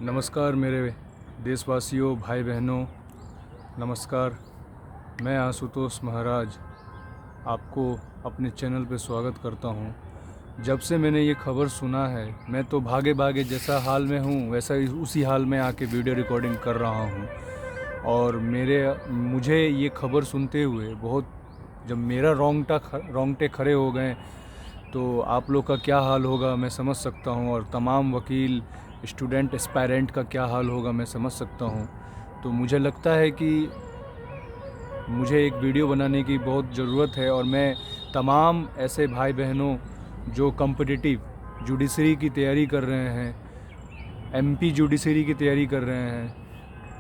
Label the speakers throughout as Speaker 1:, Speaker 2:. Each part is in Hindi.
Speaker 1: नमस्कार मेरे देशवासियों, भाई बहनों, नमस्कार। मैं आशुतोष महाराज आपको अपने चैनल पे स्वागत करता हूँ। जब से मैंने ये खबर सुना है, मैं तो भागे भागे जैसा हाल में हूँ वैसा ही उसी हाल में आके वीडियो रिकॉर्डिंग कर रहा हूँ। और मुझे ये खबर सुनते हुए जब मेरा रोंगटे खड़े हो गए, तो आप लोग का क्या हाल होगा मैं समझ सकता हूँ, और तमाम वकील, स्टूडेंट, एस्पायरेंट का क्या हाल होगा मैं समझ सकता हूँ। तो मुझे लगता है कि मुझे एक वीडियो बनाने की बहुत ज़रूरत है, और मैं तमाम ऐसे भाई बहनों जो कॉम्पिटिटिव जुडिशरी की तैयारी कर रहे हैं, एमपी जुडिशरी की तैयारी कर रहे हैं,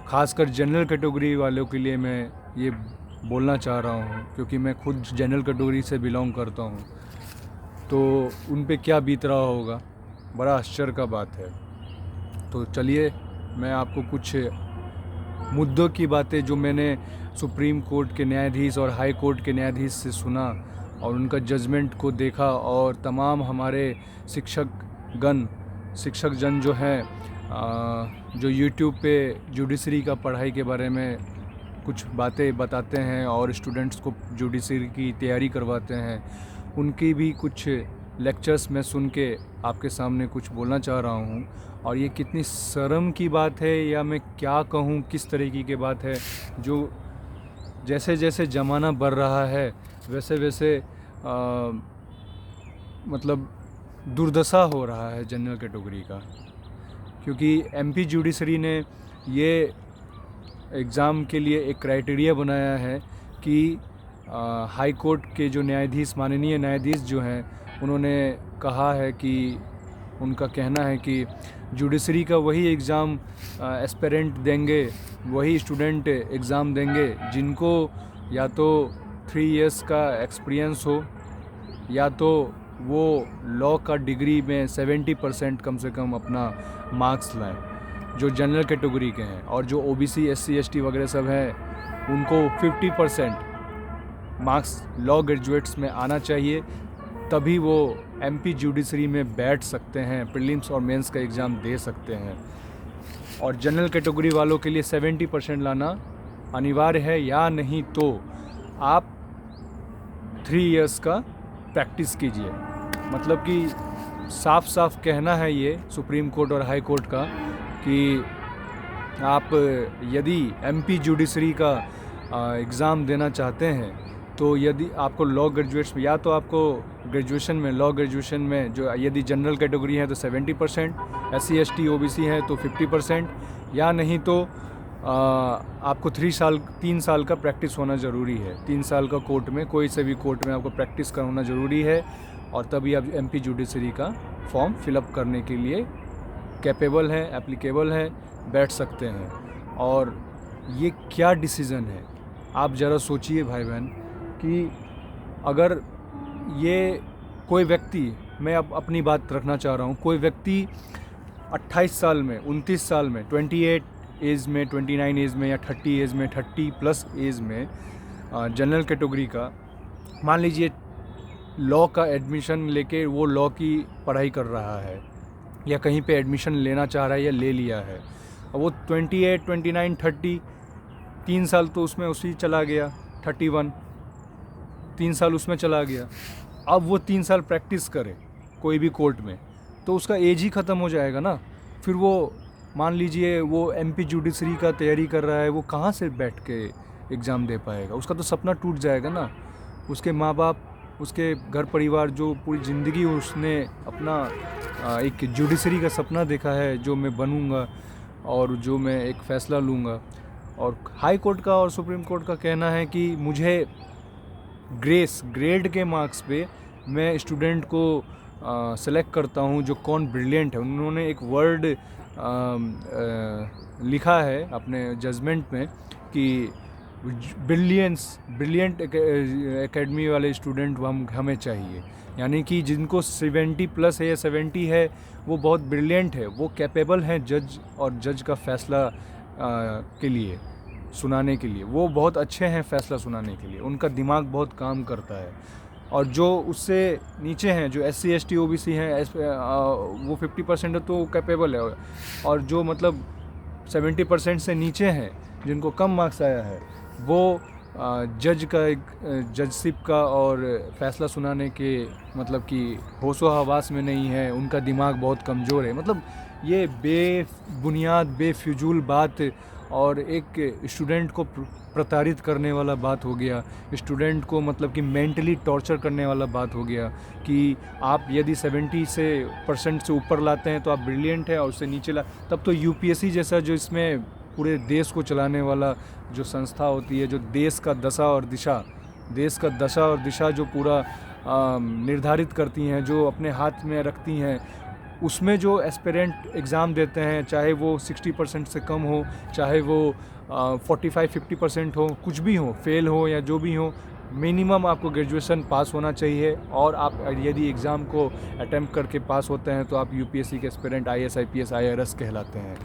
Speaker 1: ख़ासकर जनरल कैटेगरी वालों के लिए मैं ये बोलना चाह रहा हूँ, क्योंकि मैं खुद जनरल कैटेगरी से बिलोंग करता हूँ। तो उन पे क्या बीत रहा होगा, बड़ा आश्चर्य का बात है। तो चलिए मैं आपको कुछ मुद्दों की बातें जो मैंने सुप्रीम कोर्ट के न्यायाधीश और हाई कोर्ट के न्यायाधीश से सुना और उनका जजमेंट को देखा, और तमाम हमारे शिक्षक जन जो हैं, जो यूट्यूब पे जुडिशरी का पढ़ाई के बारे में कुछ बातें बताते हैं और स्टूडेंट्स को जुडिशरी की तैयारी करवाते हैं, उनकी भी कुछ लेक्चर्स मैं सुन के आपके सामने कुछ बोलना चाह रहा हूँ। और ये कितनी शर्म की बात है, या मैं क्या कहूँ, किस तरीके की बात है, जो जैसे जैसे ज़माना बढ़ रहा है वैसे वैसे मतलब दुर्दशा हो रहा है जनरल कैटेगरी का। क्योंकि एमपी जुडिशरी ने ये एग्ज़ाम के लिए एक क्राइटेरिया बनाया है कि हाई कोर्ट के जो न्यायाधीश, माननीय न्यायाधीश जो हैं, उन्होंने कहा है कि उनका कहना है कि जुडिशरी का वही एग्ज़ाम एस्पिरेंट देंगे, वही स्टूडेंट एग्ज़ाम देंगे जिनको या तो 3 इयर्स का एक्सपीरियंस हो, या तो वो लॉ का डिग्री में 70% कम से कम अपना मार्क्स लाएं, जो जनरल कैटेगरी के हैं। और जो ओबीसी, एससी, एसटी वगैरह सब हैं, उनको 50% मार्क्स लॉ ग्रेजुएट्स में आना चाहिए, तभी वो एमपी जुडिशरी में बैठ सकते हैं, प्रीलिम्स और मेंस का एग्ज़ाम दे सकते हैं। और जनरल कैटेगरी वालों के लिए 70% लाना अनिवार्य है, या नहीं तो आप 3 इयर्स का प्रैक्टिस कीजिए। मतलब कि साफ साफ कहना है ये सुप्रीम कोर्ट और हाई कोर्ट का कि आप यदि एमपी जुडिशरी का एग्ज़ाम देना चाहते हैं, तो यदि आपको लॉ ग्रेजुएट्स में, या तो आपको ग्रेजुएशन में, लॉ ग्रेजुएशन में जो यदि जनरल कैटेगरी है तो 70%, एससी एसटी ओबीसी हैं तो 50%, या नहीं तो आपको 3 साल का प्रैक्टिस होना ज़रूरी है। 3 साल का कोर्ट में, कोई से भी कोर्ट में आपको प्रैक्टिस का होना ज़रूरी है, और तभी आप एमपी जुडिशरी का फॉर्म फिलअप करने के लिए कैपेबल हैं, एप्लीकेबल हैं, बैठ सकते हैं। और ये क्या डिसीज़न है, आप ज़रा सोचिए भाई बहन, कि अगर ये कोई व्यक्ति, मैं अब अपनी बात रखना चाह रहा हूँ, कोई व्यक्ति 28 साल में, 29 साल में, 28 एज में, 29 एज में, या 30 एज में, 30+ एज में जनरल कैटेगरी का, मान लीजिए लॉ का एडमिशन लेके वो लॉ की पढ़ाई कर रहा है, या कहीं पे एडमिशन लेना चाह रहा है या ले लिया है, और वो 28, 29, 30, 3 साल तो उसमें उसी चला गया, 31, 3 साल उसमें चला गया। अब वो 3 साल प्रैक्टिस करे कोई भी कोर्ट में, तो उसका एज ही ख़त्म हो जाएगा ना। फिर वो मान लीजिए वो एमपी जुडिशरी का तैयारी कर रहा है, वो कहाँ से बैठ के एग्ज़ाम दे पाएगा? उसका तो सपना टूट जाएगा ना। उसके माँ बाप, उसके घर परिवार, जो पूरी ज़िंदगी उसने अपना एक जुडिशरी का सपना देखा है, जो मैं बनूँगा और जो मैं एक फ़ैसला लूँगा। और हाई कोर्ट का और सुप्रीम कोर्ट का कहना है कि मुझे ग्रेड के मार्क्स पे मैं स्टूडेंट को सेलेक्ट करता हूँ जो कौन ब्रिलियंट है। उन्होंने एक वर्ड लिखा है अपने जजमेंट में कि ब्रिलियंट एकेडमी वाले स्टूडेंट हमें चाहिए, यानी कि जिनको 70+ है या 70 है, वो बहुत ब्रिलियंट है, वो कैपेबल हैं जज का फ़ैसला के लिए, सुनाने के लिए, वो बहुत अच्छे हैं फ़ैसला सुनाने के लिए, उनका दिमाग बहुत काम करता है। और जो उससे नीचे हैं, जो SC ST OBC हैं, वो 50% तो कैपेबल है, और जो मतलब 70% से नीचे हैं जिनको कम मार्क्स आया है, वो जज का एक जजशिप का और फैसला सुनाने के मतलब कि होशो हवास में नहीं है, उनका दिमाग बहुत कमज़ोर है। मतलब ये बेबुनियाद बेफिजूल बात और एक स्टूडेंट को प्रताड़ित करने वाला बात हो गया, स्टूडेंट को मतलब कि मेंटली टॉर्चर करने वाला बात हो गया कि आप यदि 70% से ऊपर लाते हैं तो आप ब्रिलियंट हैं, और उससे नीचे तब तो UPSC जैसा जो इसमें पूरे देश को चलाने वाला जो संस्था होती है, जो देश का दशा और दिशा जो पूरा निर्धारित करती हैं, जो अपने हाथ में रखती हैं, उसमें जो एस्पिरेंट एग्ज़ाम देते हैं, चाहे वो 60% से कम हो, चाहे वो 45-50% हो, कुछ भी हो, फेल हो या जो भी हो, मिनिमम आपको ग्रेजुएशन पास होना चाहिए। और आप यदि एग्ज़ाम को अटैम्प्ट करके पास होते हैं तो आप UPSC के एस्पिरेंट IAS IPS IRS कहलाते हैं।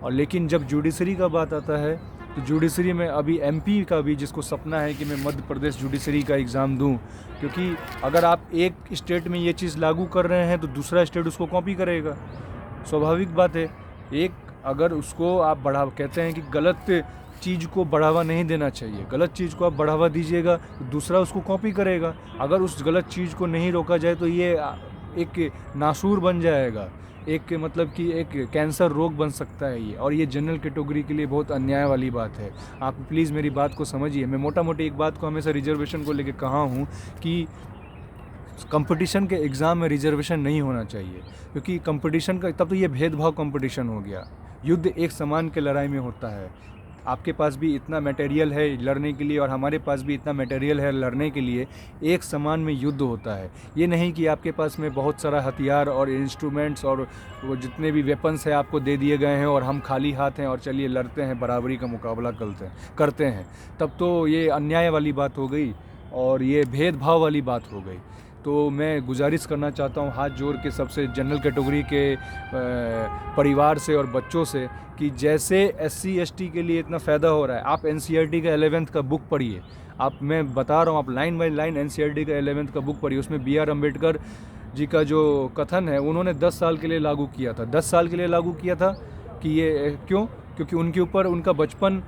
Speaker 1: और लेकिन जब जुडिशरी का बात आता है तो जुडिशरी में अभी MP का भी, जिसको सपना है कि मैं मध्य प्रदेश जुडिशरी का एग्ज़ाम दूं, क्योंकि अगर आप एक स्टेट में ये चीज़ लागू कर रहे हैं तो दूसरा स्टेट उसको कॉपी करेगा, स्वाभाविक बात है। एक अगर उसको आप कहते हैं कि गलत चीज़ को बढ़ावा नहीं देना चाहिए, गलत चीज़ को आप बढ़ावा दीजिएगा तो दूसरा उसको कॉपी करेगा। अगर उस गलत चीज़ को नहीं रोका जाए तो ये एक नासूर बन जाएगा, एक मतलब कि एक कैंसर रोग बन सकता है ये, और ये जनरल कैटेगरी के लिए बहुत अन्याय वाली बात है। आप प्लीज़ मेरी बात को समझिए। मैं मोटा मोटी एक बात को हमेशा रिजर्वेशन को लेके कहा हूँ कि कंपटीशन के एग्ज़ाम में रिजर्वेशन नहीं होना चाहिए, क्योंकि कंपटीशन का तब तो ये भेदभाव कंपटीशन हो गया। युद्ध एक समान के लड़ाई में होता है। आपके पास भी इतना मटेरियल है लड़ने के लिए और हमारे पास भी इतना मटेरियल है लड़ने के लिए, एक समान में युद्ध होता है। ये नहीं कि आपके पास में बहुत सारा हथियार और इंस्ट्रूमेंट्स और वो जितने भी वेपन्स हैं आपको दे दिए गए हैं और हम खाली हाथ हैं और चलिए लड़ते हैं, बराबरी का मुकाबला करते हैं। तब तो ये अन्याय वाली बात हो गई और ये भेदभाव वाली बात हो गई। तो मैं गुजारिश करना चाहता हूँ हाथ जोड़ के सबसे, जनरल कैटेगरी के परिवार से और बच्चों से, कि जैसे SC ST के लिए इतना फ़ायदा हो रहा है, आप NCERT का 11th का बुक पढ़िए। मैं बता रहा हूँ, आप लाइन बाय लाइन NCERT का 11th का बुक पढ़िए। उसमें BR अम्बेडकर जी का जो कथन है, उन्होंने 10 साल के लिए लागू किया था। 10 साल के लिए लागू किया था कि ये क्यों? क्योंकि उनके ऊपर उनका बचपन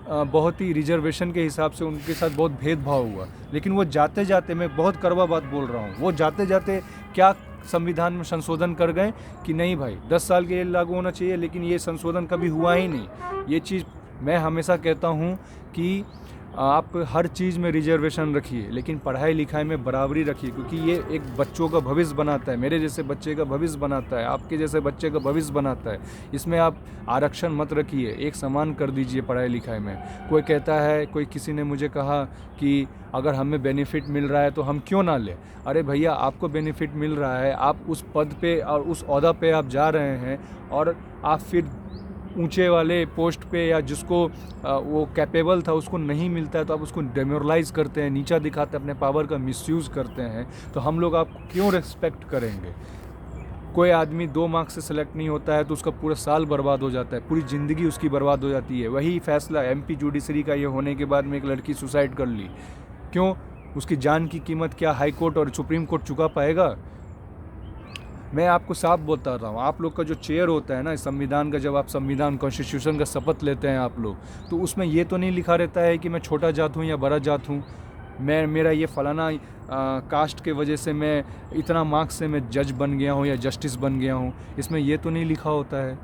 Speaker 1: बहुत ही रिजर्वेशन के हिसाब से उनके साथ बहुत भेदभाव हुआ। लेकिन वो जाते जाते, मैं बहुत कड़वा बात बोल रहा हूँ, वो जाते जाते क्या संविधान में संशोधन कर गए कि नहीं भाई 10 साल के लिए लागू होना चाहिए, लेकिन ये संशोधन कभी हुआ ही नहीं। ये चीज़ मैं हमेशा कहता हूँ कि आप हर चीज़ में रिजर्वेशन रखिए, लेकिन पढ़ाई लिखाई में बराबरी रखिए, क्योंकि ये एक बच्चों का भविष्य बनाता है, मेरे जैसे बच्चे का भविष्य बनाता है, आपके जैसे बच्चे का भविष्य बनाता है। इसमें आप आरक्षण मत रखिए, एक समान कर दीजिए पढ़ाई लिखाई में। कोई कहता है, किसी ने मुझे कहा कि अगर हमें बेनिफिट मिल रहा है तो हम क्यों ना लें। अरे भैया, आपको बेनिफिट मिल रहा है, आप उस पद पे और उस ओहदा पे आप जा रहे हैं, और आप फिर ऊंचे वाले पोस्ट पे या जिसको वो कैपेबल था उसको नहीं मिलता है तो आप उसको डेमोरलाइज़ करते हैं, नीचा दिखाते हैं, अपने पावर का मिसयूज़ करते हैं। तो हम लोग आपको क्यों रिस्पेक्ट करेंगे? कोई आदमी 2 मार्क्स से सेलेक्ट नहीं होता है तो उसका पूरा साल बर्बाद हो जाता है, पूरी ज़िंदगी उसकी बर्बाद हो जाती है। वही फैसला MP जुडिशरी का ये होने के बाद में एक लड़की सुसाइड कर ली, क्यों? उसकी जान की कीमत क्या हाई कोर्ट और सुप्रीम कोर्ट चुका पाएगा? मैं आपको साफ बोलता रहा हूँ, आप लोग का जो चेयर होता है ना संविधान का, जब आप संविधान कॉन्स्टिट्यूशन का शपथ लेते हैं आप लोग, तो उसमें ये तो नहीं लिखा रहता है कि मैं छोटा जात हूँ या बड़ा जात हूँ, मेरा ये फलाना कास्ट के वजह से मैं इतना मार्क्स से मैं जज बन गया हूँ या जस्टिस बन गया हूँ। इसमें ये तो नहीं लिखा होता है।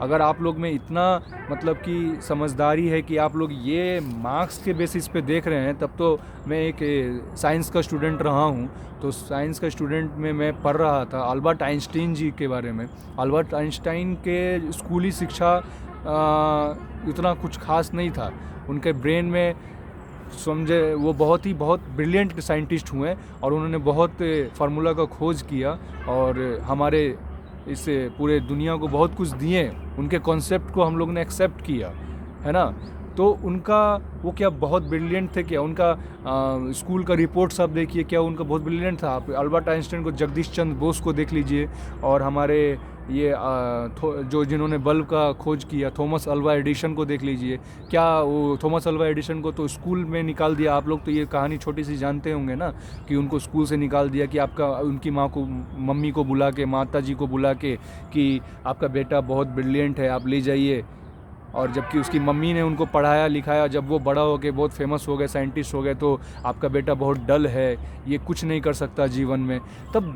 Speaker 1: अगर आप लोग में इतना मतलब कि समझदारी है कि आप लोग ये मार्क्स के बेसिस पे देख रहे हैं, तब तो मैं एक साइंस का स्टूडेंट रहा हूँ, तो साइंस का स्टूडेंट में मैं पढ़ रहा था अल्बर्ट आइंस्टाइन जी के बारे में। अल्बर्ट आइंस्टाइन के स्कूली शिक्षा इतना कुछ खास नहीं था, उनके ब्रेन में समझे वो बहुत ब्रिलियंट साइंटिस्ट हुए और उन्होंने बहुत फार्मूला का खोज किया और हमारे इस पूरे दुनिया को बहुत कुछ दिए। उनके कॉन्सेप्ट को हम लोग ने एक्सेप्ट किया, है ना। तो उनका वो क्या बहुत ब्रिलियंट थे क्या? उनका स्कूल का रिपोर्ट्स आप देखिए, क्या उनका बहुत ब्रिलियंट था। आप अल्बर्ट आइंस्टाइन को, जगदीश चंद्र बोस को देख लीजिए और हमारे ये जो जिन्होंने बल्ब का खोज किया, थॉमस अल्वा एडिशन को देख लीजिए। क्या वो थॉमस अल्वा एडिशन को तो स्कूल में निकाल दिया। आप लोग तो ये कहानी छोटी सी जानते होंगे ना, कि उनको स्कूल से निकाल दिया कि आपका, उनकी माँ को, मम्मी को बुला के, माता जी को बुला के कि आपका बेटा बहुत ब्रिलियंट है, आप ले जाइए। और जबकि उसकी मम्मी ने उनको पढ़ाया लिखाया, जब वो बड़ा हो गए, बहुत फेमस हो गए, साइंटिस्ट हो गए, तो आपका बेटा बहुत डल है, ये कुछ नहीं कर सकता जीवन में। तब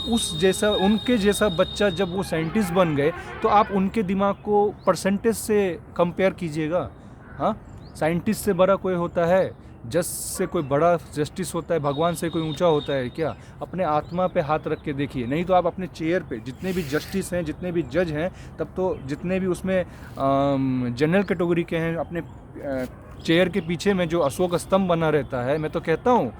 Speaker 1: उस जैसा, उनके जैसा बच्चा जब वो साइंटिस्ट बन गए, तो आप उनके दिमाग को परसेंटेज से कंपेयर कीजिएगा। हाँ, साइंटिस्ट से बड़ा कोई होता है? जज से कोई बड़ा जस्टिस होता है? भगवान से कोई ऊंचा होता है क्या? अपने आत्मा पे हाथ रख के देखिए। नहीं तो आप अपने चेयर पे जितने भी जस्टिस हैं, जितने भी जज हैं, तब तो जितने भी उसमें जनरल कैटेगरी के हैं, अपने चेयर के पीछे में जो अशोक स्तंभ बना रहता है, मैं तो कहता हूँ,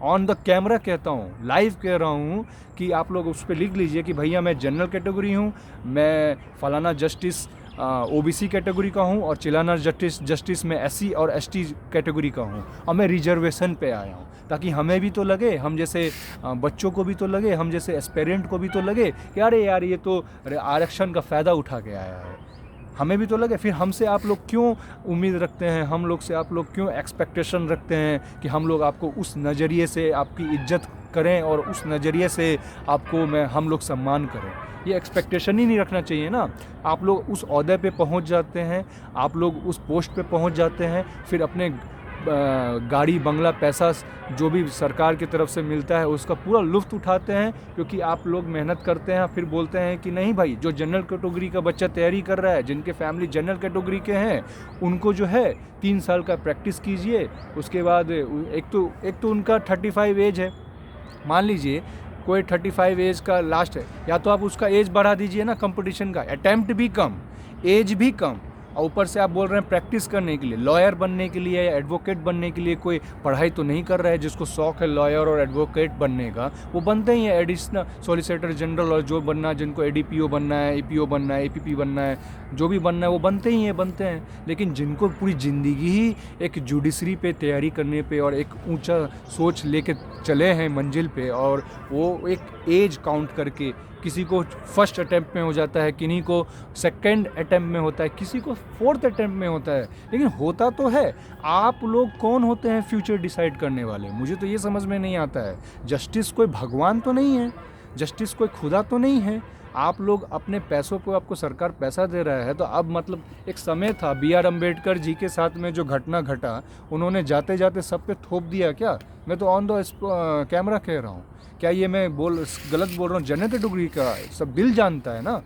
Speaker 1: ऑन द कैमरा कहता हूँ, लाइव कह रहा हूँ, कि आप लोग उस पर लिख लीजिए कि भैया मैं जनरल कैटेगरी हूँ, मैं फलाना जस्टिस ओबीसी कैटेगरी का हूँ, और चिलाना जस्टिस में एससी और एसटी कैटेगरी का हूँ, और मैं रिजर्वेशन पे आया हूँ, ताकि हमें भी तो लगे, हम जैसे बच्चों को भी तो लगे, हम जैसे एस्पेरेंट को भी तो लगे कि अरे यार ये तो आरक्षण का फ़ायदा उठा के आया है, हमें भी तो लगे। फिर हमसे आप लोग क्यों उम्मीद रखते हैं, हम लोग से आप लोग क्यों एक्सपेक्टेशन रखते हैं कि हम लोग आपको उस नज़रिए से आपकी इज्जत करें और उस नज़रिए से आपको हम लोग सम्मान करें? ये एक्सपेक्टेशन ही नहीं रखना चाहिए ना। आप लोग उस ओहदे पे पहुंच जाते हैं, आप लोग उस पोस्ट पे पहुंच जाते हैं, फिर अपने गाड़ी बंगला पैसा जो भी सरकार की तरफ से मिलता है उसका पूरा लुत्फ़ उठाते हैं, क्योंकि आप लोग मेहनत करते हैं। फिर बोलते हैं कि नहीं भाई, जो जनरल कैटेगरी का बच्चा तैयारी कर रहा है, जिनके फैमिली जनरल कैटेगरी के हैं, उनको जो है 3 साल का प्रैक्टिस कीजिए। उसके बाद एक तो उनका 35 एज है, मान लीजिए कोई 35 एज का लास्ट है, या तो आप उसका एज बढ़ा दीजिए ना, कंपटीशन का अटेम्प्ट भी कम, एज भी कम, और ऊपर से आप बोल रहे हैं प्रैक्टिस करने के लिए, लॉयर बनने के लिए या एडवोकेट बनने के लिए कोई पढ़ाई तो नहीं कर रहा है। जिसको शौक है लॉयर और एडवोकेट बनने का, वो बनते ही हैं, एडिशनल सॉलिसिटर जनरल, और जो बनना, जिनको एडीपीओ बनना है, ईपीओ बनना है, एपीपी बनना है, जो भी बनना है वो बनते हैं। लेकिन जिनको पूरी ज़िंदगी ही एक जुडिशरी पे तैयारी करने पे और एक ऊंचा सोच लेके चले हैं मंजिल पे, और वो एक एज काउंट करके, किसी को फर्स्ट अटैम्प्ट में हो जाता है, किन्हीं को सेकंड अटैम्प्ट में होता है, किसी को फोर्थ अटैम्प्ट में होता है, लेकिन होता तो है। आप लोग कौन होते हैं फ्यूचर डिसाइड करने वाले? मुझे तो ये समझ में नहीं आता है। जस्टिस कोई भगवान तो नहीं है, जस्टिस कोई खुदा तो नहीं है। आप लोग अपने पैसों को, आपको सरकार पैसा दे रहा है, तो अब मतलब एक समय था, BR अम्बेडकर जी के साथ में जो घटना घटा, उन्होंने जाते जाते सब पे थोप दिया क्या? मैं तो ऑन द कैमरा कह रहा हूँ। क्या ये मैं गलत बोल रहा हूँ? जनरल कैटेगरी का सब दिल जानता है ना।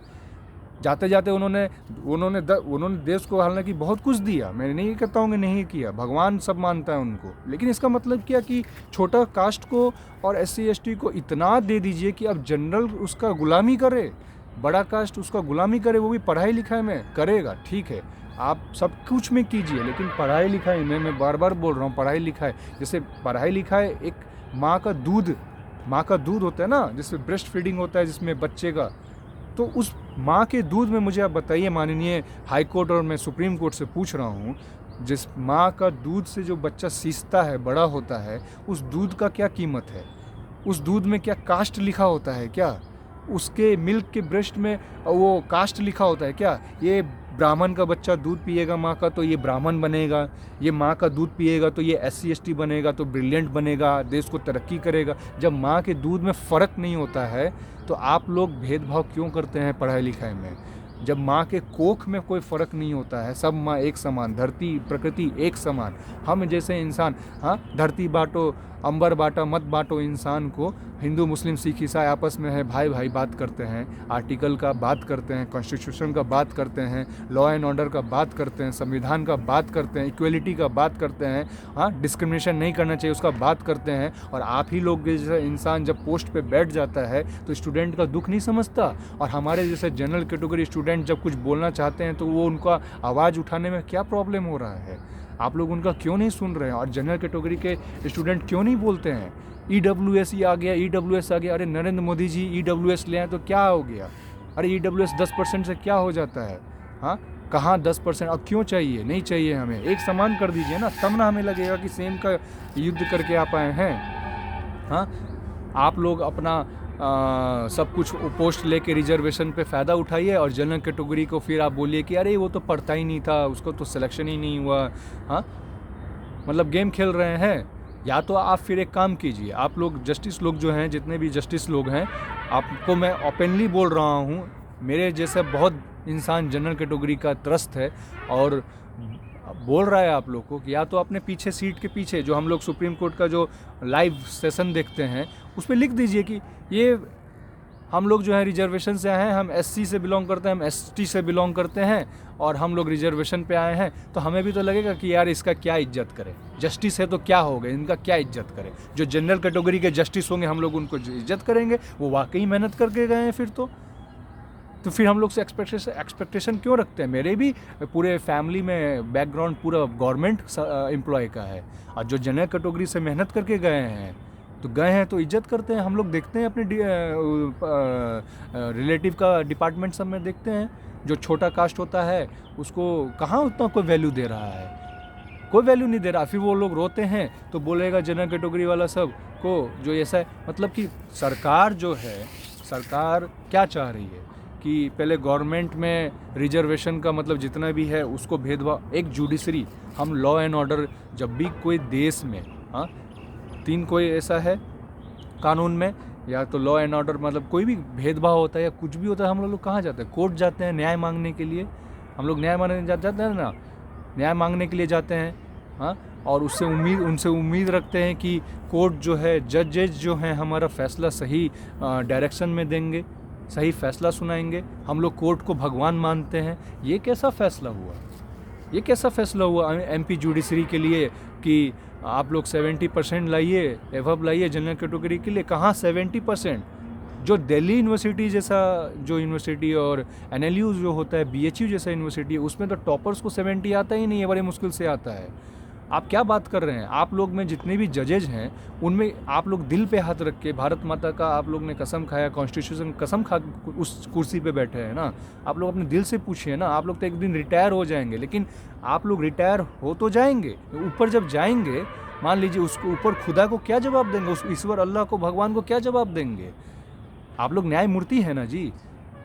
Speaker 1: जाते जाते उन्होंने देश को हालांकि बहुत कुछ दिया, मैं नहीं कहता हूँ कि नहीं किया, भगवान सब मानता है उनको, लेकिन इसका मतलब क्या कि छोटा कास्ट को और SC ST को इतना दे दीजिए कि अब जनरल उसका गुलामी करे, बड़ा कास्ट उसका गुलामी करे, वो भी पढ़ाई लिखाई में करेगा। ठीक है, आप सब कुछ में कीजिए, लेकिन पढ़ाई लिखाई में, मैं बार बार बोल रहा हूँ, पढ़ाई लिखाई, जैसे पढ़ाई लिखाई एक माँ का दूध होता है ना, जिसमें ब्रेस्ट फीडिंग होता है, जिसमें बच्चे का, तो उस माँ के दूध में मुझे आप बताइए, माननीय हाई कोर्ट और मैं सुप्रीम कोर्ट से पूछ रहा हूँ, जिस माँ का दूध से जो बच्चा सींचता है, बड़ा होता है, उस दूध का क्या कीमत है? उस दूध में क्या कास्ट लिखा होता है क्या? उसके मिल्क के ब्रेस्ट में वो कास्ट लिखा होता है क्या? ये ब्राह्मण का बच्चा दूध पिएगा माँ का तो ये ब्राह्मण बनेगा, ये माँ का दूध पिएगा तो ये SC ST बनेगा, तो ब्रिलियंट बनेगा, देश को तरक्की करेगा। जब माँ के दूध में फ़र्क नहीं होता है, तो आप लोग भेदभाव क्यों करते हैं पढ़ाई लिखाई में? जब माँ के कोख में कोई फ़र्क नहीं होता है, सब माँ एक समान, धरती प्रकृति एक समान, हम जैसे इंसान, हाँ, धरती बांटो अंबर बांटा मत बांटो इंसान को। हिंदू मुस्लिम सिख ईसाई आपस में है, भाई भाई बात करते हैं, आर्टिकल का बात करते हैं, कॉन्स्टिट्यूशन का बात करते हैं, लॉ एंड ऑर्डर का बात करते हैं, संविधान का बात करते हैं, इक्वलिटी का बात करते हैं, हाँ, डिस्क्रिमिनेशन नहीं करना चाहिए उसका बात करते हैं। और आप ही लोग जैसे इंसान जब पोस्ट पे बैठ जाता है तो स्टूडेंट का दुख नहीं समझता, और हमारे जैसे जनरल कैटेगरी स्टूडेंट जब कुछ बोलना चाहते हैं तो वो उनका आवाज़ उठाने में क्या प्रॉब्लम हो रहा है? आप लोग उनका क्यों नहीं सुन रहे हैं? और जनरल कैटेगरी के स्टूडेंट क्यों नहीं बोलते हैं? EWS ही आ गया, EWS आ गया, अरे नरेंद्र मोदी जी EWS ले आए तो क्या हो गया? अरे EWS 10% से क्या हो जाता है? हाँ, कहाँ 10%? और क्यों चाहिए? नहीं चाहिए हमें, एक समान कर दीजिए ना, तब ना हमें लगेगा कि सेम का युद्ध करके आप आए हैं। हाँ, आप लोग अपना सब कुछ पोस्ट लेके रिजर्वेशन पे फ़ायदा उठाइए और जनरल कैटेगरी को फिर आप बोलिए कि अरे वो तो पढ़ता ही नहीं था, उसको तो सिलेक्शन ही नहीं हुआ। हाँ, मतलब गेम खेल रहे हैं। या तो आप फिर एक काम कीजिए, आप लोग जस्टिस लोग जो हैं, जितने भी जस्टिस लोग हैं, आपको मैं ओपनली बोल रहा हूँ, मेरे जैसे बहुत इंसान जनरल कैटेगरी का त्रस्त है और बोल रहा है आप लोग को कि या तो अपने पीछे सीट के पीछे जो हम लोग सुप्रीम कोर्ट का जो लाइव सेशन देखते हैं उस पर लिख दीजिए कि ये हम लोग जो है रिजर्वेशन से आए हैं, हम एससी से बिलोंग करते हैं, हम एसटी से बिलोंग करते हैं और हम लोग रिजर्वेशन पे आए हैं, तो हमें भी तो लगेगा कि यार इसका क्या इज्जत करें, जस्टिस है तो क्या हो गया, इनका क्या इज्जत करें। जो जनरल कैटेगरी के जस्टिस होंगे हम लोग उनको इज्जत करेंगे, वो वाकई मेहनत करके गए हैं फिर तो फिर हम लोग से एक्सपेक्टेशन क्यों रखते हैं। मेरे भी पूरे फैमिली में बैकग्राउंड पूरा गवर्नमेंट एम्प्लॉय का है और जो जनरल कैटेगरी से मेहनत करके गए हैं तो इज्जत करते हैं। हम लोग देखते हैं अपने रिलेटिव का डिपार्टमेंट सब में देखते हैं, जो छोटा कास्ट होता है उसको कहाँ उतना कोई वैल्यू दे रहा है, कोई वैल्यू नहीं दे रहा। फिर वो लोग रोते हैं तो बोलेगा जनरल कैटेगरी वाला सब को जो ऐसा है। मतलब कि सरकार जो है, सरकार क्या चाह रही है कि पहले गवर्नमेंट में रिजर्वेशन का मतलब जितना भी है उसको भेदभाव, एक जुडिशरी, हम लॉ एंड ऑर्डर, जब भी कोई देश में तीन कोई ऐसा है कानून में, या तो लॉ एंड ऑर्डर मतलब कोई भी भेदभाव होता है या कुछ भी होता है, हम लोग कहाँ जाते हैं, कोर्ट जाते हैं न्याय मांगने के लिए। हम लोग न्याय मांगने जाते हैं ना, न्याय मांगने के लिए जाते हैं। और उनसे उम्मीद रखते हैं कि कोर्ट जो है, जजेज जो हैं हमारा फैसला सही डायरेक्शन में देंगे, सही फैसला सुनाएंगे। हम लोग कोर्ट को भगवान मानते हैं। ये कैसा फैसला हुआ, ये कैसा फैसला हुआ एमपी जुडिशरी के लिए कि आप लोग 70% लाइए, एवब लाइए जनरल कैटेगरी के लिए। कहाँ 70%? जो दिल्ली यूनिवर्सिटी जैसा जो यूनिवर्सिटी और एनएलयू जो होता है, बीएचयू जैसा यूनिवर्सिटी है, उसमें तो टॉपर्स को 70 आता ही नहीं है, बड़े मुश्किल से आता है। आप क्या बात कर रहे हैं? आप लोग में जितने भी जजेज हैं उनमें आप लोग दिल पे हाथ रख के भारत माता का आप लोग ने कसम खाया, कॉन्स्टिट्यूशन कसम खा उस कुर्सी पे बैठे हैं ना। आप लोग अपने दिल से पूछिए ना। आप लोग तो एक दिन रिटायर हो जाएंगे, लेकिन आप लोग रिटायर हो तो जाएंगे, ऊपर जब जाएंगे मान लीजिए उसको ऊपर खुदा को क्या जवाब देंगे, उस ईश्वर अल्लाह को, भगवान को क्या जवाब देंगे? आप लोग न्यायमूर्ति हैं ना जी,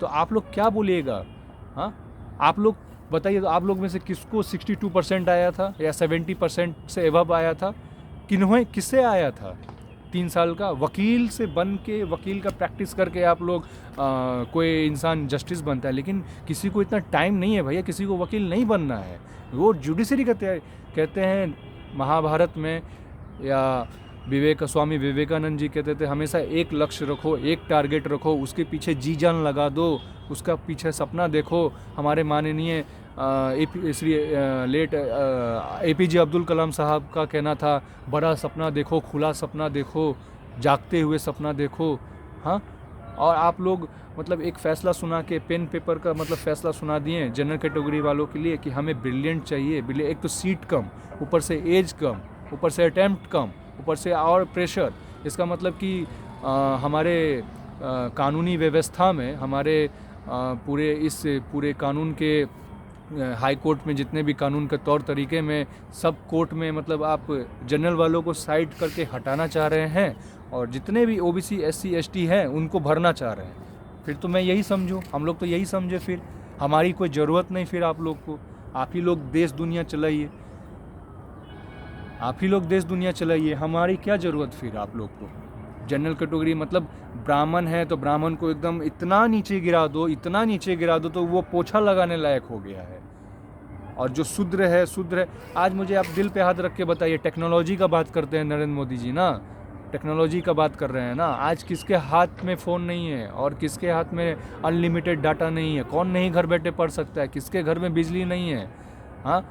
Speaker 1: तो आप लोग क्या बोलिएगा? हाँ, आप लोग बताइए, तो आप लोग में से किसको 62% आया था या 70% से एवब आया था? किससे आया था? 3 साल का वकील से बन के, वकील का प्रैक्टिस करके आप लोग कोई इंसान जस्टिस बनता है, लेकिन किसी को इतना टाइम नहीं है भैया, किसी को वकील नहीं बनना है। वो जुडिशरी कहते हैं महाभारत में, या स्वामी विवेकानंद जी कहते थे हमेशा एक लक्ष्य रखो, एक टारगेट रखो, उसके पीछे जी जान लगा दो, उसका पीछे सपना देखो। हमारे माननीय लेट एपीजे अब्दुल कलाम साहब का कहना था, बड़ा सपना देखो, खुला सपना देखो, जागते हुए सपना देखो। हाँ, और आप लोग मतलब एक फ़ैसला सुना के, पेन पेपर का मतलब फ़ैसला सुना दिए जनरल कैटेगरी वालों के लिए कि हमें ब्रिलियंट चाहिए। एक तो सीट कम, ऊपर से एज कम, ऊपर से अटैम्प्ट कम, ऊपर से और प्रेशर। इसका मतलब कि हमारे कानूनी व्यवस्था में, हमारे पूरे कानून के हाई कोर्ट में जितने भी कानून के तौर तरीके में, सब कोर्ट में मतलब आप जनरल वालों को साइड करके हटाना चाह रहे हैं और जितने भी ओबीसी एससी एसटी हैं उनको भरना चाह रहे हैं। फिर तो मैं यही समझूँ, हम लोग तो यही समझे, फिर हमारी कोई ज़रूरत नहीं। फिर आप लोग को, आप ही लोग देश दुनिया चलाइए, आप ही लोग देश दुनिया चलाइए, हमारी क्या ज़रूरत फिर आप लोग को। जनरल कैटेगरी मतलब ब्राह्मण है तो ब्राह्मण को एकदम इतना नीचे गिरा दो, इतना नीचे गिरा दो तो वो पोछा लगाने लायक हो गया है। और जो शूद्र है, आज मुझे आप दिल पे हाथ रख के बताइए, टेक्नोलॉजी का बात करते हैं नरेंद्र मोदी जी ना, टेक्नोलॉजी का बात कर रहे हैं ना। आज किसके हाथ में फ़ोन नहीं है और किसके हाथ में अनलिमिटेड डाटा नहीं है? कौन नहीं घर बैठे पढ़ सकता है? किसके घर में बिजली नहीं है? हाँ,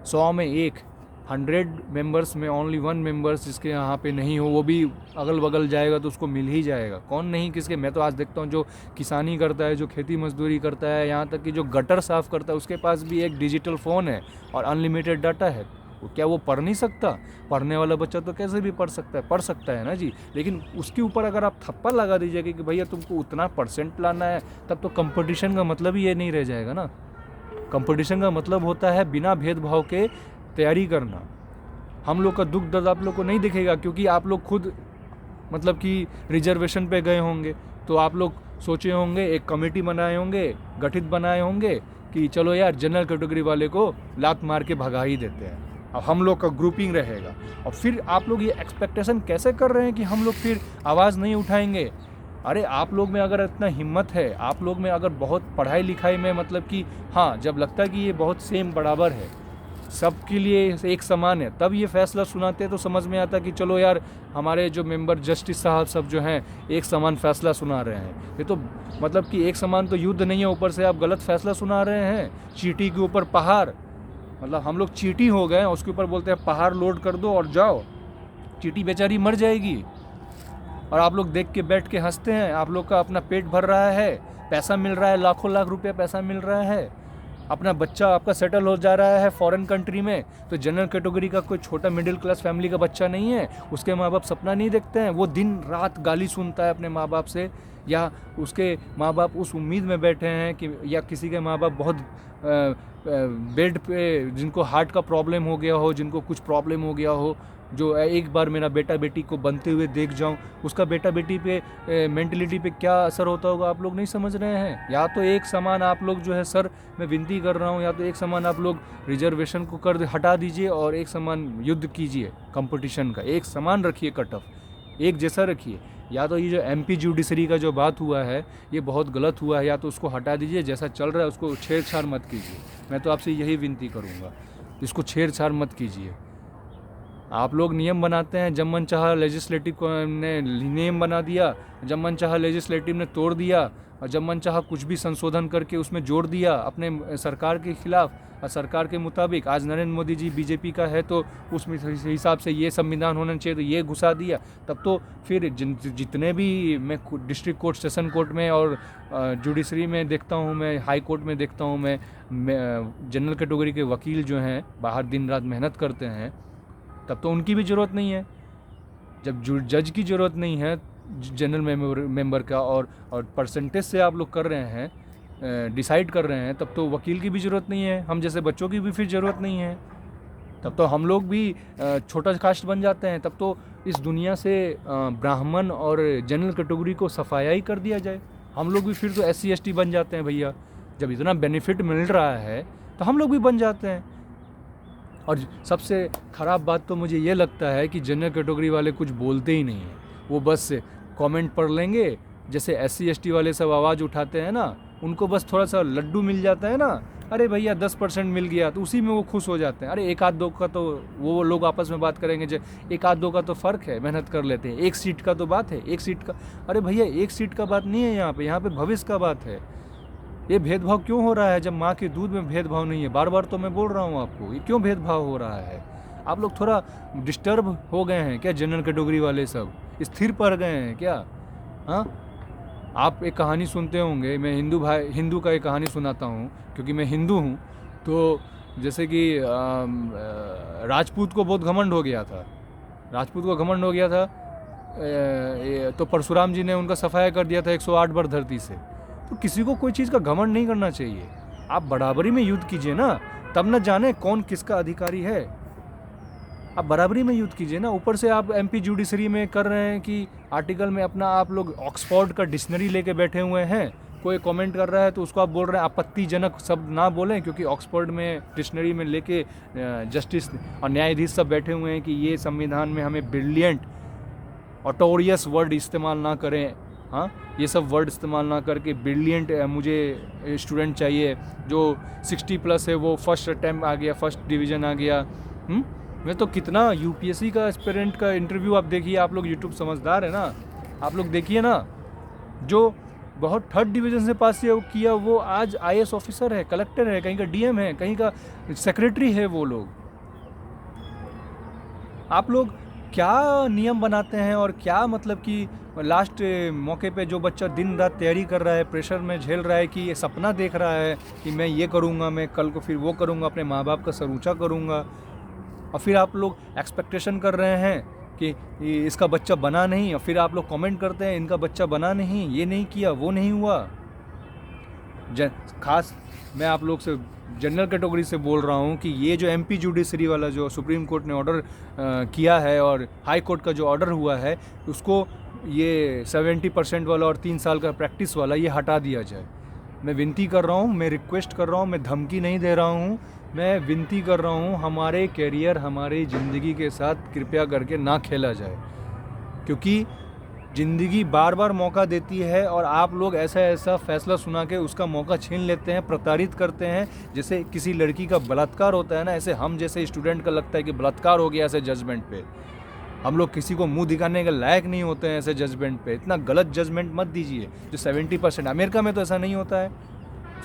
Speaker 1: 100 में 1, 100 मेंबर्स में ओनली 1 मेंबर्स जिसके यहाँ पे नहीं हो, वो भी अगल बगल जाएगा तो उसको मिल ही जाएगा। कौन नहीं, किसके? मैं तो आज देखता हूँ जो किसानी करता है, जो खेती मजदूरी करता है, यहाँ तक कि जो गटर साफ़ करता है, उसके पास भी एक डिजिटल फ़ोन है और अनलिमिटेड डाटा है। क्या वो पढ़ नहीं सकता? पढ़ने वाला बच्चा तो कैसे भी पढ़ सकता है ना जी। लेकिन उसके ऊपर अगर आप थप्पा लगा दीजिएगा कि भैया तुमको उतना परसेंट लाना है, तब तो कंपटीशन का मतलब ही ये नहीं रह जाएगा ना। कंपटीशन का मतलब होता है बिना भेदभाव के तैयारी करना। हम लोग का दुख दर्द आप लोग को नहीं दिखेगा, क्योंकि आप लोग खुद मतलब कि रिजर्वेशन पे गए होंगे, तो आप लोग सोचे होंगे, एक कमेटी बनाए होंगे, गठित बनाए होंगे कि चलो यार जनरल कैटेगरी वाले को लात मार के भगा ही देते हैं, अब हम लोग का ग्रुपिंग रहेगा। और फिर आप लोग ये एक्सपेक्टेशन कैसे कर रहे हैं कि हम लोग फिर आवाज़ नहीं उठाएंगे? अरे आप लोग में अगर इतना हिम्मत है, आप लोग में अगर बहुत पढ़ाई लिखाई में मतलब कि हाँ, जब लगता है कि ये बहुत सेम बराबर है, सबके लिए एक समान है, तब ये फैसला सुनाते तो समझ में आता कि चलो यार हमारे जो मेंबर जस्टिस साहब सब जो हैं एक समान फैसला सुना रहे हैं। ये तो मतलब कि एक समान तो युद्ध नहीं है, ऊपर से आप गलत फैसला सुना रहे हैं। चींटी के ऊपर पहाड़, मतलब हम लोग चींटी हो गए, उसके ऊपर बोलते हैं पहाड़ लोड कर दो और जाओ, चींटी बेचारी मर जाएगी। और आप लोग देख के बैठ के हंसते हैं, आप लोग का अपना पेट भर रहा है, पैसा मिल रहा है, लाखों लाख रुपया पैसा मिल रहा है, अपना बच्चा आपका सेटल हो जा रहा है फॉरेन कंट्री में। तो जनरल कैटेगरी का कोई छोटा मिडिल क्लास फैमिली का बच्चा नहीं है, उसके माँ बाप सपना नहीं देखते हैं, वो दिन रात गाली सुनता है अपने माँ बाप से, या उसके माँ बाप उस उम्मीद में बैठे हैं कि, या किसी के माँ बाप बहुत बेड पे जिनको हार्ट का प्रॉब्लम हो गया हो, जिनको कुछ प्रॉब्लम हो गया हो, जो एक बार मेरा बेटा बेटी को बनते हुए देख जाऊं, उसका बेटा बेटी पे मेंटलिटी पे क्या असर होता होगा आप लोग नहीं समझ रहे हैं। या तो एक समान आप लोग जो है, सर मैं विनती कर रहा हूं, या तो एक समान आप लोग रिजर्वेशन को कर हटा दीजिए और एक समान युद्ध कीजिए, कंपटीशन का एक समान रखिए, कट ऑफ एक जैसा रखिए। या तो ये जो एमपी जुडिशरी का जो बात हुआ है ये बहुत गलत हुआ है, या तो उसको हटा दीजिए, जैसा चल रहा है उसको छेड़छाड़ मत कीजिए। मैं तो आपसे यही विनती करूँगा, इसको छेड़छाड़ मत कीजिए। आप लोग नियम बनाते हैं, जब मन चाहा लेजिस्लेटिव ने नियम बना दिया, जब मन चाहा लेजिस्लेटिव ने तोड़ दिया, और जब मन चाहा कुछ भी संशोधन करके उसमें जोड़ दिया अपने सरकार के खिलाफ और सरकार के मुताबिक। आज नरेंद्र मोदी जी बीजेपी का है तो उस हिसाब से ये संविधान होना चाहिए, तो ये घुसा दिया। तब तो फिर जितने भी मैं डिस्ट्रिक्ट कोर्ट, सेशन कोर्ट में और जुडिशरी में देखता हूँ, मैं हाई कोर्ट में देखता हूँ, मैं जनरल कैटेगरी के वकील जो हैं बाहर दिन रात मेहनत करते हैं, तब तो उनकी भी ज़रूरत नहीं है। जब जज की ज़रूरत नहीं है जनरल मेंबर का, और परसेंटेज से आप लोग कर रहे हैं, डिसाइड कर रहे हैं, तब तो वकील की भी ज़रूरत नहीं है, हम जैसे बच्चों की भी फिर ज़रूरत नहीं है। तब तो हम लोग भी छोटा कास्ट बन जाते हैं, तब तो इस दुनिया से ब्राह्मण और जनरल कैटेगरी को सफाया ही कर दिया जाए, हम लोग भी फिर तो SC ST बन जाते हैं भैया। जब इतना बेनिफिट मिल रहा है तो हम लोग भी बन जाते हैं। और सबसे ख़राब बात तो मुझे ये लगता है कि जनरल कैटेगरी वाले कुछ बोलते ही नहीं हैं, वो बस कमेंट पढ़ लेंगे। जैसे SC ST वाले सब आवाज़ उठाते हैं ना, उनको बस थोड़ा सा लड्डू मिल जाता है ना, अरे भैया 10% मिल गया, तो उसी में वो खुश हो जाते हैं। अरे एक आध दो का तो वो लोग आपस में बात करेंगे, जो एक आध दो का तो फ़र्क है, मेहनत कर लेते हैं, एक सीट का तो बात है, एक सीट का। अरे भैया एक सीट का बात नहीं है, यहाँ पे भविष्य का बात है। ये भेदभाव क्यों हो रहा है जब माँ के दूध में भेदभाव नहीं है? बार बार तो मैं बोल रहा हूँ आपको, ये क्यों भेदभाव हो रहा है? आप लोग थोड़ा डिस्टर्ब हो गए हैं क्या? जनरल कैटेगरी वाले सब स्थिर पड़ गए हैं क्या? हाँ, आप एक कहानी सुनते होंगे, मैं हिंदू का एक कहानी सुनाता हूँ क्योंकि मैं हिंदू हूँ। तो जैसे कि राजपूत को बहुत घमंड हो गया था, तो परशुराम जी ने उनका सफाया कर दिया था 108 बार धरती से। तो किसी को कोई चीज़ का घमंड नहीं करना चाहिए, आप बराबरी में युद्ध कीजिए ना, तब न जाने कौन किसका अधिकारी है। आप बराबरी में युद्ध कीजिए ना। ऊपर से आप MP जुडिशरी में कर रहे हैं कि आर्टिकल में अपना आप लोग ऑक्सफोर्ड का डिक्शनरी लेके बैठे हुए हैं। कोई कमेंट कर रहा है तो उसको आप बोल रहे हैं आपत्तिजनक शब्द ना बोलें, क्योंकि ऑक्सफोर्ड में डिक्शनरी में लेके जस्टिस और न्यायाधीश सब बैठे हुए हैं कि ये संविधान में हमें ब्रिलियंट ऑटोरियस वर्ड इस्तेमाल ना करें। हाँ, ये सब वर्ड इस्तेमाल ना करके ब्रिलियंट मुझे स्टूडेंट चाहिए जो 60+ है, वो फर्स्ट अटैम्प्ट आ गया, फर्स्ट डिवीज़न आ गया। मैं तो कितना UPSC का एस्पिरेंट का इंटरव्यू आप देखिए, आप लोग यूट्यूब समझदार है ना, आप लोग देखिए ना, जो बहुत 3rd डिवीज़न से पास किया वो आज IAS ऑफिसर है, कलेक्टर है, कहीं का DM है, कहीं का सेक्रेटरी है। वो लोग, आप लोग क्या नियम बनाते हैं और क्या मतलब कि लास्ट मौके पे जो बच्चा दिन रात तैयारी कर रहा है, प्रेशर में झेल रहा है, कि ये सपना देख रहा है कि मैं ये करूँगा, मैं कल को फिर वो करूँगा, अपने माँ बाप का सर ऊँचा करूँगा, और फिर आप लोग एक्सपेक्टेशन कर रहे हैं कि इसका बच्चा बना नहीं, और फिर आप लोग कमेंट करते हैं इनका बच्चा बना नहीं, ये नहीं किया, वो नहीं हुआ। खास मैं आप लोग से जनरल कैटेगरी से बोल रहा हूँ कि ये जो एमपी जुडिशरी वाला जो सुप्रीम कोर्ट ने ऑर्डर किया है और हाई कोर्ट का जो ऑर्डर हुआ है उसको ये 70% वाला और 3 साल का प्रैक्टिस वाला ये हटा दिया जाए। मैं विनती कर रहा हूँ, मैं रिक्वेस्ट कर रहा हूँ, मैं धमकी नहीं दे रहा हूँ, मैं विनती कर रहा हूँ, हमारे कैरियर हमारी ज़िंदगी के साथ कृपया करके ना खेला जाए, क्योंकि ज़िंदगी बार बार मौका देती है और आप लोग ऐसा ऐसा फैसला सुना के उसका मौका छीन लेते हैं, प्रताड़ित करते हैं। जैसे किसी लड़की का बलात्कार होता है ना, ऐसे हम जैसे स्टूडेंट का लगता है कि बलात्कार हो गया ऐसे जजमेंट पे। हम लोग किसी को मुंह दिखाने के लायक नहीं होते हैं ऐसे जजमेंट पे। इतना गलत जजमेंट मत दीजिए जो 70%। अमेरिका में तो ऐसा नहीं होता है,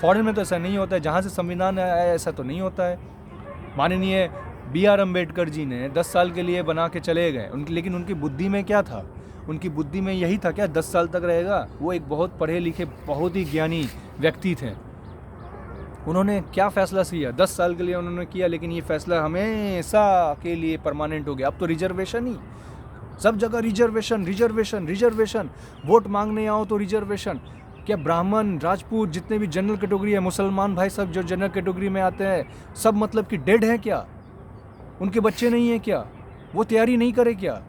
Speaker 1: फॉरेन में तो ऐसा नहीं होता है, जहाँ से संविधान आया है ऐसा तो नहीं होता है। माननीय BR अम्बेडकर जी ने 10 साल के लिए बना के चले गए उनकी, लेकिन उनकी बुद्धि में क्या था? उनकी बुद्धि में यही था क्या 10 साल तक रहेगा? वो एक बहुत पढ़े लिखे बहुत ही ज्ञानी व्यक्ति थे। उन्होंने क्या फैसला किया? 10 साल के लिए उन्होंने किया, लेकिन ये फैसला हमेशा के लिए परमानेंट हो गया। अब तो रिजर्वेशन ही, सब जगह रिजर्वेशन रिजर्वेशन रिजर्वेशन। वोट मांगने आओ तो रिजर्वेशन। क्या ब्राह्मण, राजपूत, जितने भी जनरल कैटेगरी है, मुसलमान भाई सब जो जनरल कैटेगरी में आते हैं सब मतलब कि डेड हैं क्या? उनके बच्चे नहीं हैं क्या? वो तैयारी नहीं करे क्या?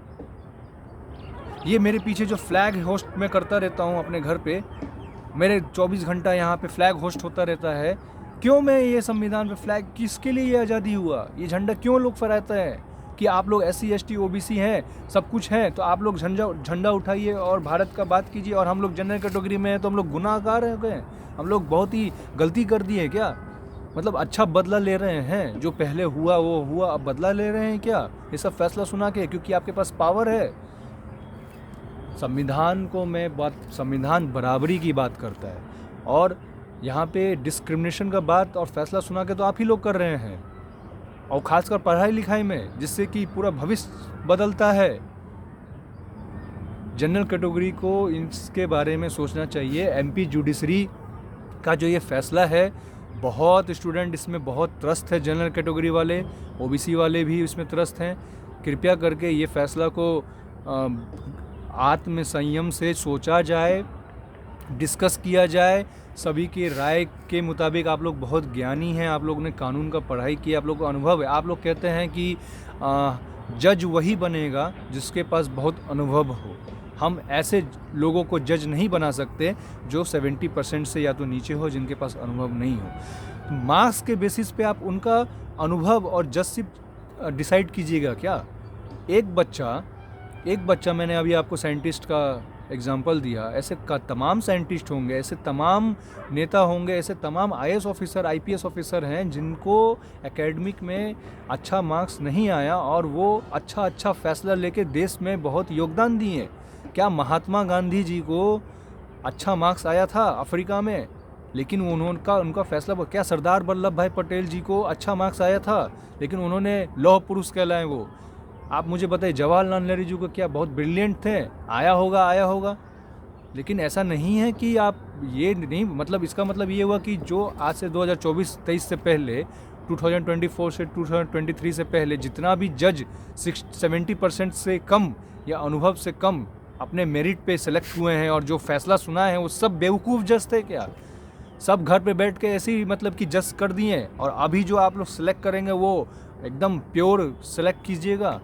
Speaker 1: ये मेरे पीछे जो फ्लैग होस्ट मैं करता रहता हूँ अपने घर पे, मेरे 24 घंटा यहाँ पे फ्लैग होस्ट होता रहता है। क्यों मैं ये संविधान पे फ्लैग, किसके लिए ये आज़ादी हुआ? ये झंडा क्यों लोग फहराते हैं? कि आप लोग SC ST OBC हैं, सब कुछ हैं, तो आप लोग झंडा उठाइए और भारत का बात कीजिए। और हम लोग जनरल कैटेगरी में हैं तो हम लोग गुनाहगार हो गए? हम लोग बहुत ही गलती कर दिए क्या? मतलब अच्छा बदला ले रहे हैं? जो पहले हुआ वो हुआ, अब बदला ले रहे हैं क्या ये सब फैसला सुना के? क्योंकि आपके पास पावर है। संविधान को संविधान बराबरी की बात करता है और यहाँ पे डिस्क्रिमिनेशन का बात और फैसला सुना के तो आप ही लोग कर रहे हैं, और ख़ासकर पढ़ाई लिखाई में, जिससे कि पूरा भविष्य बदलता है। जनरल कैटेगरी को इसके बारे में सोचना चाहिए। MP जुडिशरी का जो ये फैसला है, बहुत स्टूडेंट इसमें बहुत त्रस्त है, जनरल कैटेगरी वाले, OBC वाले भी इसमें त्रस्त हैं। कृपया करके ये फैसला को आत्म संयम से सोचा जाए, डिस्कस किया जाए। सभी की राय के मुताबिक, आप लोग बहुत ज्ञानी हैं, आप लोगों ने कानून का पढ़ाई की, आप लोग को अनुभव है। आप लोग कहते हैं कि जज वही बनेगा जिसके पास बहुत अनुभव हो। हम ऐसे लोगों को जज नहीं बना सकते जो 70% से या तो नीचे हो, जिनके पास अनुभव नहीं हो। मार्क्स के बेसिस पे आप उनका अनुभव और जजशिप डिसाइड कीजिएगा क्या? एक बच्चा मैंने अभी आपको साइंटिस्ट का एग्जाम्पल दिया, ऐसे का तमाम साइंटिस्ट होंगे, ऐसे तमाम नेता होंगे, ऐसे तमाम IAS ऑफिसर, IPS ऑफिसर हैं जिनको एकेडमिक में अच्छा मार्क्स नहीं आया और वो अच्छा फैसला लेके देश में बहुत योगदान दिए। क्या महात्मा गांधी जी को अच्छा मार्क्स आया था अफ्रीका में, लेकिन उनका फैसला? क्या सरदार वल्लभ भाई पटेल जी को अच्छा मार्क्स आया था, लेकिन उन्होंने लौह पुरुष कहलाए वो? आप मुझे बताइए, जवाहरलाल नेहरू जी को क्या बहुत ब्रिलियंट थे? आया होगा। लेकिन ऐसा नहीं है कि आप ये नहीं, मतलब इसका मतलब ये हुआ कि जो आज से 2024-23 से पहले, 2024 से 2023 से पहले जितना भी जज 70% से कम या अनुभव से कम अपने मेरिट पे सेलेक्ट हुए हैं और जो फैसला सुना है वो सब बेवकूफ़ जज थे क्या? सब घर पे बैठ के ऐसे ही मतलब कि जज कर दिए, और अभी जो आप लोग सेलेक्ट करेंगे वो एकदम प्योर सेलेक्ट कीजिएगा?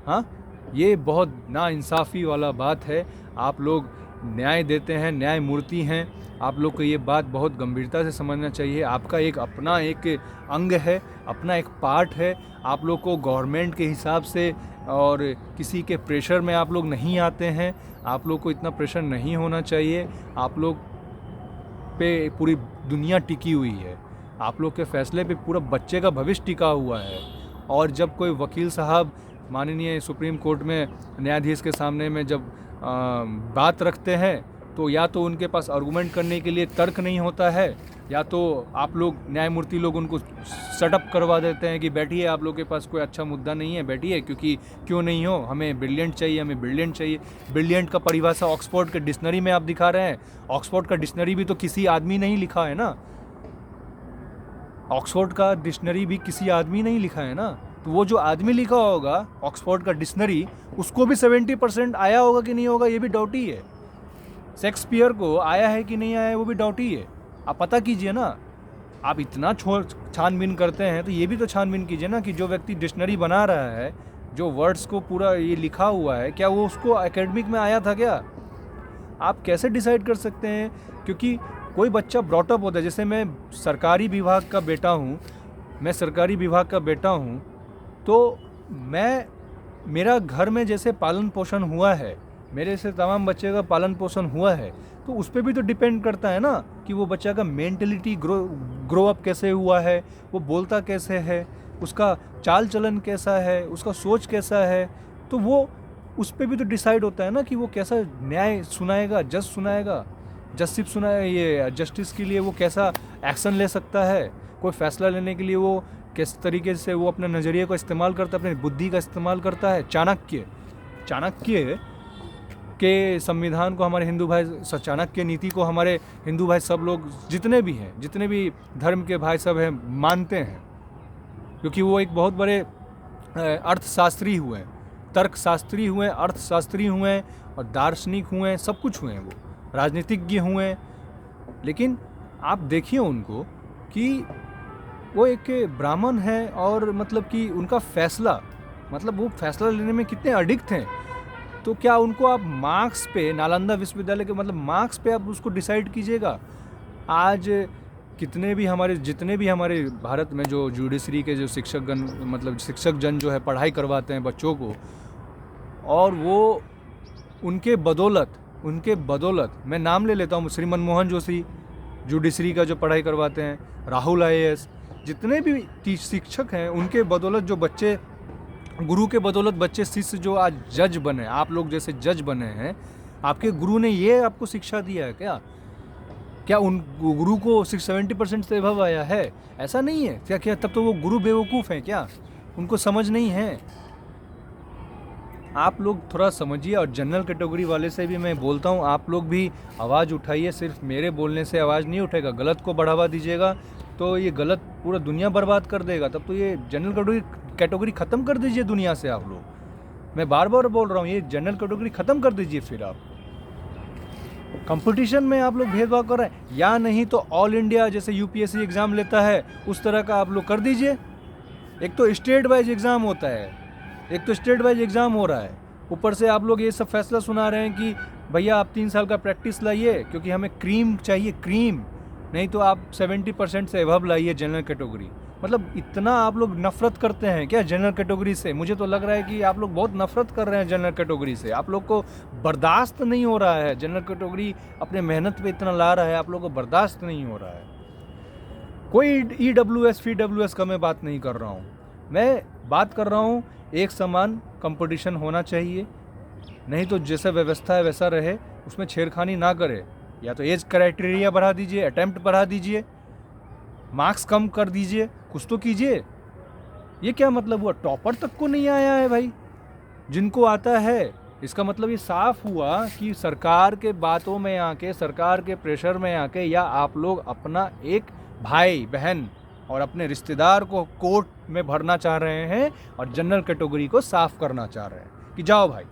Speaker 1: हाँ, ये बहुत नाइंसाफ़ी वाला बात है। आप लोग न्याय देते हैं, न्यायमूर्ति हैं, आप लोग को ये बात बहुत गंभीरता से समझना चाहिए। आपका अपना एक अंग है, अपना एक पार्ट है। आप लोग को गवर्नमेंट के हिसाब से और किसी के प्रेशर में आप लोग नहीं आते हैं। आप लोग को इतना प्रेशर नहीं होना चाहिए। आप लोग पे पूरी दुनिया टिकी हुई है, आप लोग के फैसले पे पूरा बच्चे का भविष्य टिका हुआ है। और जब कोई वकील साहब माननीय सुप्रीम कोर्ट में न्यायाधीश के सामने में जब बात रखते हैं, तो या तो उनके पास आर्गूमेंट करने के लिए तर्क नहीं होता है, या तो आप लोग न्यायमूर्ति लोग उनको सेटअप करवा देते हैं कि बैठिए, आप लोग के पास कोई अच्छा मुद्दा नहीं है, बैठिए, क्योंकि क्यों नहीं हो, हमें ब्रिलियंट चाहिए, हमें ब्रिलियंट चाहिए। ब्रिलियंट का परिभाषा ऑक्सफोर्ड के डिक्शनरी में आप दिखा रहे हैं। ऑक्सफोर्ड का डिक्शनरी भी तो किसी आदमी नहीं लिखा है ना, ऑक्सफोर्ड का डिक्शनरी भी किसी आदमी नहीं लिखा है ना। तो वो जो आदमी लिखा होगा ऑक्सफोर्ड का डिक्शनरी, उसको भी 70% आया होगा कि नहीं होगा, ये भी डाउट ही है। शेक्सपियर को आया है कि नहीं आया है, वो भी डाउट ही है। आप पता कीजिए ना। आप इतना छानबीन करते हैं तो ये भी तो छानबीन कीजिए ना कि जो व्यक्ति डिक्शनरी बना रहा है, जो वर्ड्स को पूरा ये लिखा हुआ है, क्या वो उसको एकेडमिक में आया था क्या? आप कैसे डिसाइड कर सकते हैं? क्योंकि कोई बच्चा ब्रॉटअप होता है, जैसे मैं सरकारी विभाग का बेटा हूँ, तो मेरा घर में जैसे पालन पोषण हुआ है, मेरे से तमाम बच्चे का पालन पोषण हुआ है, तो उस पर भी तो डिपेंड करता है ना कि वो बच्चा का मेंटलिटी ग्रो अप कैसे हुआ है, वो बोलता कैसे है, उसका चाल चलन कैसा है, उसका सोच कैसा है, तो वो उस पर भी तो डिसाइड होता है ना कि वो कैसा न्याय सुनाएगा, जस्टिस के लिए वो कैसा एक्शन ले सकता है, कोई फैसला लेने के लिए वो किस तरीके से वो अपने नज़रिए को इस्तेमाल करता है, अपनी बुद्धि का इस्तेमाल करता है। चाणक्य के संविधान को हमारे हिंदू भाई, चाणक्य नीति को हमारे हिंदू भाई सब लोग जितने भी धर्म के भाई सब हैं मानते हैं, क्योंकि वो एक बहुत बड़े अर्थशास्त्री हुए, तर्कशास्त्री हुए, अर्थशास्त्री हुए और दार्शनिक हुए, सब कुछ हुए, वो राजनीतिज्ञ हुए। लेकिन आप देखिए उनको कि वो एक ब्राह्मण है और मतलब कि उनका फैसला, मतलब वो फैसला लेने में कितने अडिक्ट हैं। तो क्या उनको आप मार्क्स पे, नालंदा विश्वविद्यालय के मतलब मार्क्स पे आप उसको डिसाइड कीजिएगा? आज जितने भी हमारे भारत में जो जुडिशरी के जो शिक्षक जन जो है पढ़ाई करवाते हैं बच्चों को, और वो उनके बदौलत मैं नाम ले लेता हूँ, श्री मनमोहन जोशी जुडिशरी का जो पढ़ाई करवाते हैं, राहुल IAS, जितने भी शिक्षक हैं, उनके बदौलत जो बच्चे, गुरु के बदौलत बच्चे शिष्य जो आज जज बने, आप लोग जैसे जज बने हैं, आपके गुरु ने ये आपको शिक्षा दिया है क्या उन गुरु को 70% से अबव आया है? ऐसा नहीं है क्या? तब तो वो गुरु बेवकूफ़ हैं क्या? उनको समझ नहीं है। आप लोग थोड़ा समझिए। और जनरल कैटेगरी वाले से भी मैं बोलता हूँ, आप लोग भी आवाज़ उठाइए। सिर्फ मेरे बोलने से आवाज़ नहीं उठेगा। गलत को बढ़ावा दीजिएगा तो ये गलत पूरा दुनिया बर्बाद कर देगा। तब तो ये जनरल कैटेगरी ख़त्म कर दीजिए दुनिया से आप लोग। मैं बार बार बोल रहा हूँ, ये जनरल कैटेगरी ख़त्म कर दीजिए। फिर आप कंपटीशन में आप लोग भेदभाव कर रहे हैं, या नहीं तो ऑल इंडिया जैसे UPSC एग्ज़ाम लेता है उस तरह का आप लोग कर दीजिए। एक तो स्टेट वाइज एग्ज़ाम होता है, एक तो स्टेट वाइज एग्ज़ाम हो रहा है, ऊपर से आप लोग ये सब फैसला सुना रहे हैं कि भैया आप 3 साल का प्रैक्टिस लाइए क्योंकि हमें क्रीम चाहिए, क्रीम नहीं तो आप 70% से अबव लाइए जनरल कैटेगरी। मतलब इतना आप लोग नफरत करते हैं क्या जनरल कैटेगरी से? मुझे तो लग रहा है कि आप लोग बहुत नफरत कर रहे हैं जनरल कैटेगरी से। आप लोग को बर्दाश्त नहीं हो रहा है। जनरल कैटेगरी अपने मेहनत पे इतना ला रहा है, आप लोग को बर्दाश्त नहीं हो रहा है। कोई EWS FWS का मैं बात नहीं कर रहा हूँ, मैं बात कर रहा हूँ एक समान कंपटीशन होना चाहिए। नहीं तो जैसा व्यवस्था है वैसा रहे, उसमें छेड़खानी ना करे। या तो एज क्राइटेरिया बढ़ा दीजिए, अटेम्प्ट बढ़ा दीजिए, मार्क्स कम कर दीजिए, कुछ तो कीजिए। ये क्या मतलब हुआ? टॉपर तक को नहीं आया है भाई, जिनको आता है। इसका मतलब ये साफ हुआ कि सरकार के बातों में आके, सरकार के प्रेशर में आके, या आप लोग अपना एक भाई बहन और अपने रिश्तेदार को कोर्ट में भरना चाह रहे हैं और जनरल कैटेगरी को साफ करना चाह रहे हैं कि जाओ भाई,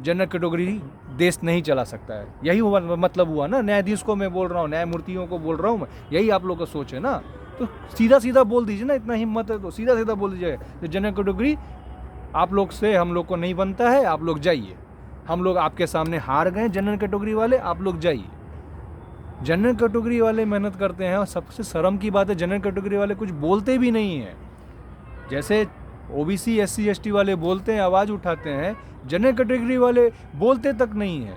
Speaker 1: जनरल कैटेगरी देश नहीं चला सकता है। यही हुआ, मतलब हुआ ना। न्यायाधीश को मैं बोल रहा हूँ, न्यायमूर्तियों को बोल रहा हूँ मैं, यही आप लोग का सोच है ना। तो सीधा सीधा बोल दीजिए ना, इतना हिम्मत है तो सीधा सीधा बोल दीजिए तो जनरल कैटेगरी आप लोग से हम लोग को नहीं बनता है, आप लोग जाइए। हम लोग आपके सामने हार गए जनरल कैटेगरी वाले, आप लोग जाइए। जनरल कैटेगरी वाले मेहनत करते हैं और सबसे शर्म की बात है जनरल कैटेगरी वाले कुछ बोलते भी नहीं हैं। जैसे OBC SC ST वाले बोलते हैं, आवाज़ उठाते हैं, जनरल कैटेगरी वाले बोलते तक नहीं है।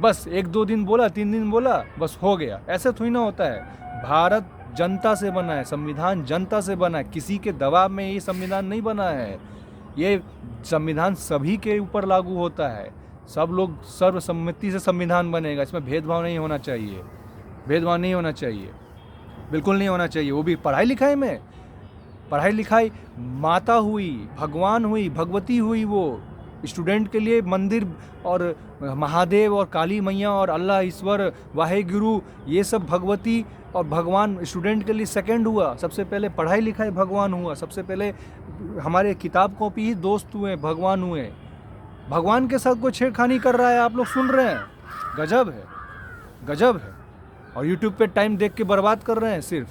Speaker 1: बस 1-2 दिन बोला, 3 दिन बोला, बस हो गया। ऐसे थोड़ी ना होता है। भारत जनता से बना है, संविधान जनता से बना है, किसी के दबाव में ये संविधान नहीं बना है। ये संविधान सभी के ऊपर लागू होता है, सब लोग सर्वसम्मति से संविधान बनेगा। इसमें भेदभाव नहीं होना चाहिए, भेदभाव नहीं होना चाहिए, बिल्कुल नहीं होना चाहिए। वो भी पढ़ाई लिखाई में। पढ़ाई लिखाई माता हुई, भगवान हुई, भगवती हुई, वो स्टूडेंट के लिए मंदिर और महादेव और काली मैया और अल्लाह ईश्वर वाहेगुरु, ये सब भगवती और भगवान स्टूडेंट के लिए सेकंड हुआ। सबसे पहले पढ़ाई लिखाई भगवान हुआ, सबसे पहले हमारे किताब कॉपी ही दोस्त हुए, भगवान हुए। भगवान के साथ कोई छेड़खानी कर रहा है, आप लोग सुन रहे हैं। गजब है, गजब है। और यूट्यूब पे टाइम देख के बर्बाद कर रहे हैं। सिर्फ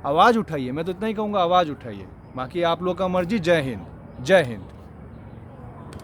Speaker 1: आवाज़ उठाइए, मैं तो इतना ही कहूँगा, आवाज़ उठाइए। बाकी आप लोग का मर्जी। जय हिंद, जय हिंद।